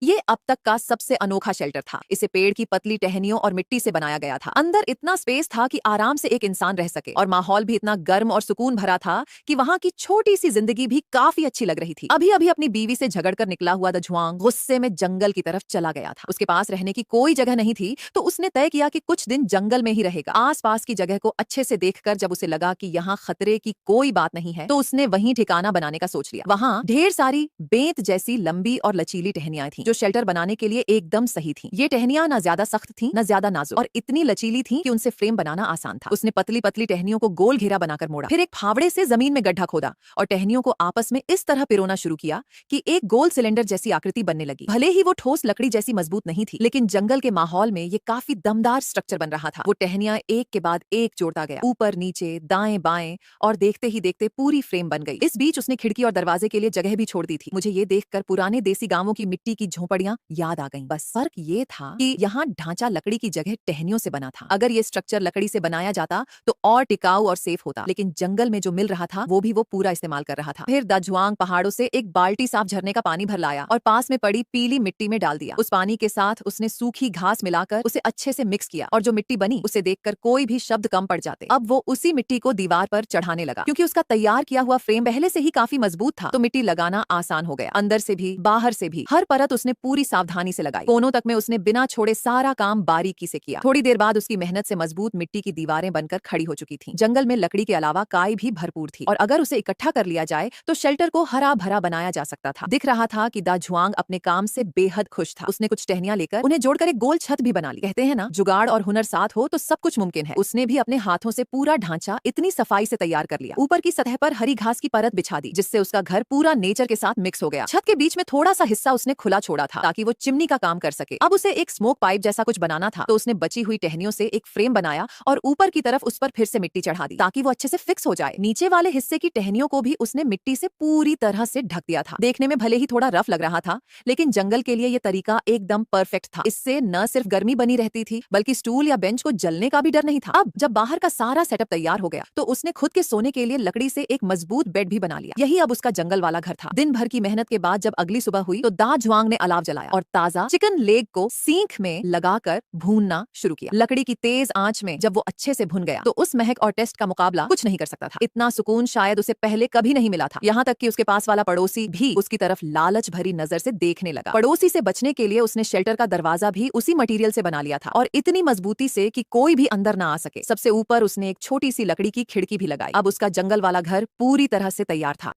ये अब तक का सबसे अनोखा शेल्टर था। इसे पेड़ की पतली टहनियों और मिट्टी से बनाया गया था। अंदर इतना स्पेस था कि आराम से एक इंसान रह सके और माहौल भी इतना गर्म और सुकून भरा था कि वहाँ की छोटी सी जिंदगी भी काफी अच्छी लग रही थी। अभी अभी अपनी बीवी से झगड़कर निकला हुआ दझुआंग गुस्से में जंगल की तरफ चला गया था। उसके पास रहने की कोई जगह नहीं थी, तो उसने तय किया कि कुछ दिन जंगल में ही रहेगा। आस पास की जगह को अच्छे से देखकर जब उसे लगा कि यहाँ खतरे की कोई बात नहीं है, तो उसने वहीं ठिकाना बनाने का सोच लिया। वहाँ ढेर सारी बेंत जैसी लंबी और लचीली टहनियां थी, जो शेल्टर बनाने के लिए एकदम सही थी। ये टहनियां ना ज्यादा सख्त थी न ज्यादा नाजुक, और इतनी लचीली थी कि उनसे फ्रेम बनाना आसान था। उसने पतली पतली टहनियों को गोल घेरा बनाकर मोड़ा, फिर एक फावड़े से जमीन में गड्ढा खोदा और टहनियों को आपस में इस तरह पिरोना शुरू किया कि एक गोल सिलेंडर जैसी आकृति बनने लगी। भले ही वो ठोस लकड़ी जैसी मजबूत नहीं थी, लेकिन जंगल के माहौल में ये काफी दमदार स्ट्रक्चर बन रहा था। वो टहनियां एक के बाद एक जोड़ता गया, ऊपर नीचे दाएं बाएं, और देखते ही देखते पूरी फ्रेम बन गई। इस बीच उसने खिड़की और दरवाजे के लिए जगह भी छोड़ दी थी। मुझे ये देखकर पुराने देसी गांवों की मिट्टी की झोपड़ियां याद आ गईं। बस फर्क ये था कि यहाँ ढांचा लकड़ी की जगह टहनियों से बना था। अगर ये स्ट्रक्चर लकड़ी से बनाया जाता तो और टिकाऊ और सेफ होता, लेकिन जंगल में जो मिल रहा था वो भी वो पूरा इस्तेमाल कर रहा था। फिर दाजुआंग पहाड़ों से एक बाल्टी साफ झरने का पानी भर लाया और पास में पड़ी पीली मिट्टी में डाल दिया। उस पानी के साथ उसने सूखी घास मिलाकर उसे अच्छे से मिक्स किया, और जो मिट्टी बनी उसे देखकर कोई भी शब्द कम पड़ जाते। अब वो उसी मिट्टी को दीवार पर चढ़ाने लगा। क्योंकि उसका तैयार किया हुआ फ्रेम पहले से ही काफी मजबूत था, तो मिट्टी लगाना आसान हो गया। अंदर से भी बाहर से भी हर परत उसने पूरी सावधानी से लगाई। कोनों तक में उसने बिना छोड़े सारा काम बारीकी से किया। थोड़ी देर बाद उसकी मेहनत से मजबूत मिट्टी की दीवारें बनकर खड़ी हो चुकी थीं। जंगल में लकड़ी के अलावा काई भी भरपूर थी, और अगर उसे इकट्ठा कर लिया जाए तो शेल्टर को हरा भरा बनाया जा सकता था। दिख रहा था कि दाझुआंग अपने काम से बेहद खुश था। उसने कुछ टहनियां लेकर उन्हें जोड़कर एक गोल छत भी बना ली। कहते हैं ना, जुगाड़ और हुनर साथ हो तो सब कुछ मुमकिन है। उसने भी अपने हाथों से पूरा ढांचा इतनी सफाई से तैयार कर लिया। ऊपर की सतह पर हरी घास की परत बिछा दी, जिससे उसका घर पूरा नेचर के साथ मिक्स हो गया। छत के बीच में थोड़ा सा हिस्सा उसने खुला छोड़ा था, ताकि वो चिमनी का काम कर सके। अब उसे एक स्मोक पाइप जैसा कुछ बनाना था, तो उसने बची हुई टहनियों से एक फ्रेम बनाया और ऊपर की तरफ उस पर फिर से मिट्टी चढ़ा दी, ताकि वो अच्छे से फिक्स हो जाए। नीचे वाले हिस्से की टहनियों को भी उसने मिट्टी से पूरी तरह से ढक दिया था। देखने में भले ही थोड़ा रफ लग रहा था, लेकिन जंगल के लिए ये तरीका एकदम परफेक्ट था। इससे न सिर्फ गर्मी बनी रहती थी, बल्कि स्टूल या बेंच को जलने का भी डर नहीं था। अब जब बाहर का सारा सेटअप तैयार हो गया, तो उसने खुद के सोने के लिए लकड़ी से एक मजबूत बेड भी बना लिया। यही अब उसका जंगल वाला घर था। दिन भर की मेहनत के बाद जब अगली सुबह हुई, तो दाझुआंग ने अलाव जलाया और ताजा चिकन लेग को सींख में लगाकर भूनना शुरू किया। लकड़ी की तेज आंच में जब वो अच्छे से भुन गया, तो उस महक और टेस्ट का मुकाबला कुछ नहीं कर सकता था। इतना सुकून शायद उसे पहले कभी नहीं मिला था। यहाँ तक कि उसके पास वाला पड़ोसी भी उसकी तरफ लालच भरी नजर से देखने लगा। पड़ोसी से बचने के लिए उसने शेल्टर का दरवाजा भी उसी मटेरियल से बना लिया था, और इतनी मजबूती से कि कोई भी अंदर ना आ सके। सबसे ऊपर उसने एक छोटी सी लकड़ी की खिड़की भी लगाई। अब उसका जंगल वाला घर पूरी तरह से तैयार था।